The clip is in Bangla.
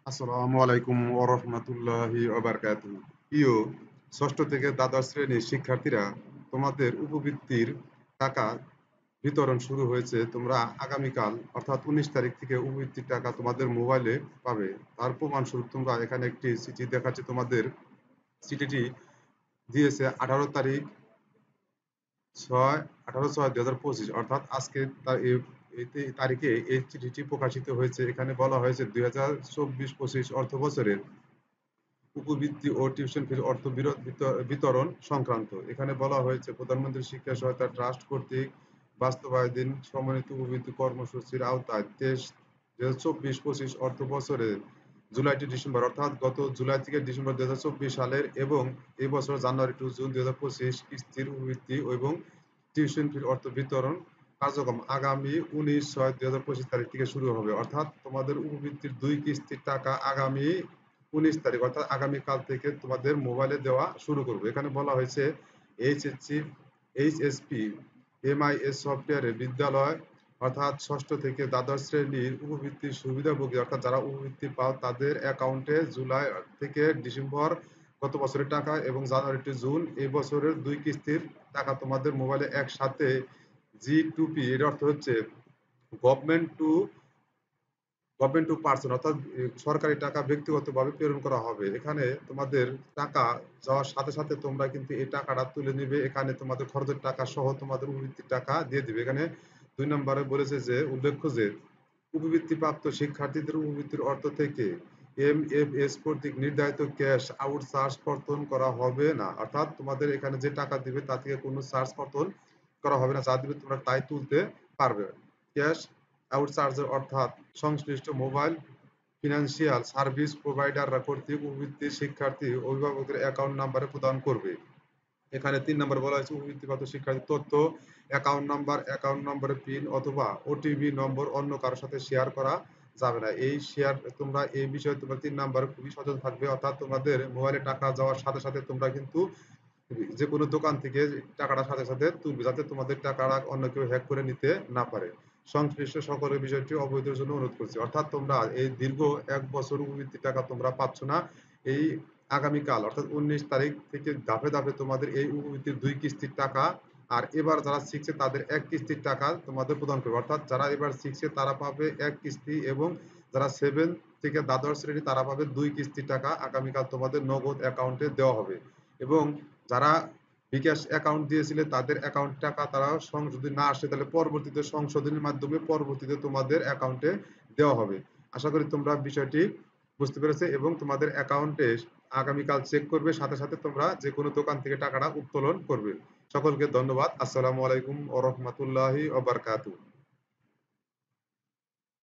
আসসালামু আলাইকুম ওয়া রাহমাতুল্লাহি ওয়া বারাকাতুহু। প্রিয় ষষ্ঠ থেকে দ্বাদশ শ্রেণীর শিক্ষার্থীরা, তোমাদের উপবৃত্তির টাকা বিতরণ শুরু হয়েছে। তোমরা আগামীকাল অর্থাৎ ১৯ তারিখ থেকে উপবৃত্তির টাকা তোমাদের মোবাইলে পাবে। তার প্রমাণস্বরূপ তোমরা এখানে একটি চিঠি দেখাচ্ছে তোমাদের। চিঠিটি দিয়েছে ১৮ তারিখ 18/6/২০২৫ অর্থাৎ আজকে এই তারিখে এই চিঠিটি প্রকাশিত হয়েছে। এখানে বলা হয়েছে ২০২৪-২৫ অর্থ বছরের উপবৃত্তি ও টিউশন ফির অর্থ বিতরণ সংক্রান্ত। এখানে বলা হয়েছে প্রধানমন্ত্রী শিক্ষা সহায়তা ট্রাস্ট কর্তৃক বাস্তবায়নাধীন সমন্বিত উপবৃত্তি কর্মসূচির আওতায় ২০২৪-২৫ অর্থ বছরের জুলাই টু ডিসেম্বর অর্থাৎ গত জুলাই থেকে ডিসেম্বর ২০২৪ সালের এবং এই বছর জানুয়ারি টু জুন ২০২৫ কিস্তির উপবৃত্তি এবং টিউশন ফির অর্থ বিতরণ কার্যক্রম আগামী ১৯/৬/২০২৫ তারিখ থেকে শুরু হবে। অর্থাৎ তোমাদের উপবৃত্তির ২ কিস্তির টাকা আগামী ১৯ তারিখ অর্থাৎ আগামীকাল থেকে তোমাদের মোবাইলে দেওয়া শুরু করবে। এখানে বলা হয়েছে এইচএসসি, এইচএসপি, এমআইএস সফটওয়্যারে বিদ্যালয় অর্থাৎ ষষ্ঠ থেকে দ্বাদশ শ্রেণীর উপবৃত্তির সুবিধাভোগী অর্থাৎ যারা উপবৃত্তি পাও তাদের অ্যাকাউন্টে জুলাই থেকে ডিসেম্বর গত বছরের টাকা এবং জানুয়ারি টু জুন এই বছরের ২ কিস্তির টাকা তোমাদের মোবাইলে একসাথে G2P এর অর্থ হচ্ছে government to government to person অর্থাৎ সরকারি টাকা ব্যক্তিগতভাবে প্রেরণ করা হবে। এখানে তোমাদের টাকা যাওয়ার সাথে সাথে তোমরা কিন্তু এই টাকাটা তুলে নিবে। এখানে তোমাদের খরচের টাকা সহ তোমাদের উপবৃত্তির টাকা দিয়ে দিবে। এখানে ২ নম্বরে বলেছে যে উল্লেখ্য যে উপবৃত্তিপ্রাপ্ত শিক্ষার্থীদের উপবৃত্তির অর্থ থেকে এমএফএস কর্তৃক নির্ধারিত ক্যাশ আউট চার্জ কর্তন করা হবে না। অর্থাৎ তোমাদের এখানে যে টাকা দিবে তা থেকে কোনো চার্জ কর্তন করা হবে না। যা দিবে তোমরা তাই তুলতে পারবে। ক্যাশ আউট চার্জের অর্থাৎ সংশ্লিষ্ট মোবাইল ফিনান্সিয়াল সার্ভিস প্রোভাইডাররা কর্তৃক উপবৃত্তির শিক্ষার্থী অভিভাবকের অ্যাকাউন্ট নাম্বারে প্রদান করবে। এখানে ৩ নম্বরে বলা হয়েছে উপবৃত্তিপ্রাপ্ত শিক্ষার্থীর তথ্য, অ্যাকাউন্ট নম্বরের পিন অথবা ওটিপি নম্বর অন্য কারো সাথে শেয়ার করা যাবে না। এই শেয়ার তোমরা এই বিষয়ে তোমরা ৩ নাম্বারে খুবই সচেতন থাকবে। অর্থাৎ তোমাদের মোবাইলে টাকা যাওয়ার সাথে সাথে তোমরা কিন্তু যেকোনো দোকান থেকে টাকাটা সাথে সাথে তুলবে যাতে তোমাদের টাকাটা অন্য কেউ হ্যাক করে নিতে না পারে। সংশ্লিষ্ট সকলের বিষয়টি অবহিতের জন্য অনুরোধ করছি। অর্থাৎ তোমরা এই দীর্ঘ ১ বছর উপবৃত্তির টাকা তোমরা পাচ্ছ না। এই আগামীকাল অর্থাৎ ১৯ তারিখ থেকে ধাপে ধাপে তোমাদের এই উপবৃত্তির ২ কিস্তির টাকা আর এবার যারা শিখছে তাদের ১ কিস্তির টাকা তোমাদের প্রদান করবে। অর্থাৎ যারা এবার শিখছে তারা পাবে ১ কিস্তি এবং যারা 7 থেকে দ্বাদশ শ্রেণী তারা পাবে ২ কিস্তির টাকা আগামীকাল তোমাদের নগদ অ্যাকাউন্টে দেওয়া হবে। এবং যারা বিকাশ অ্যাকাউন্ট দিয়েছিলে তাদের অ্যাকাউন্ট টাকা তারা যদি না আসে তাহলে পরবর্তীতে সংশোধনের মাধ্যমে পরবর্তীতে তোমাদের অ্যাকাউন্টে দেওয়া হবে। আশা করি তোমরা বিষয়টি বুঝতে পেরেছো এবং তোমাদের অ্যাকাউন্টে আগামীকাল চেক করবে সাথে সাথে তোমরা যে কোনো দোকান থেকে টাকাটা উত্তোলন করবে। সকলকে ধন্যবাদ। আসসালামু আলাইকুম ওয়া রাহমাতুল্লাহি ওয়া বারাকাতুহু।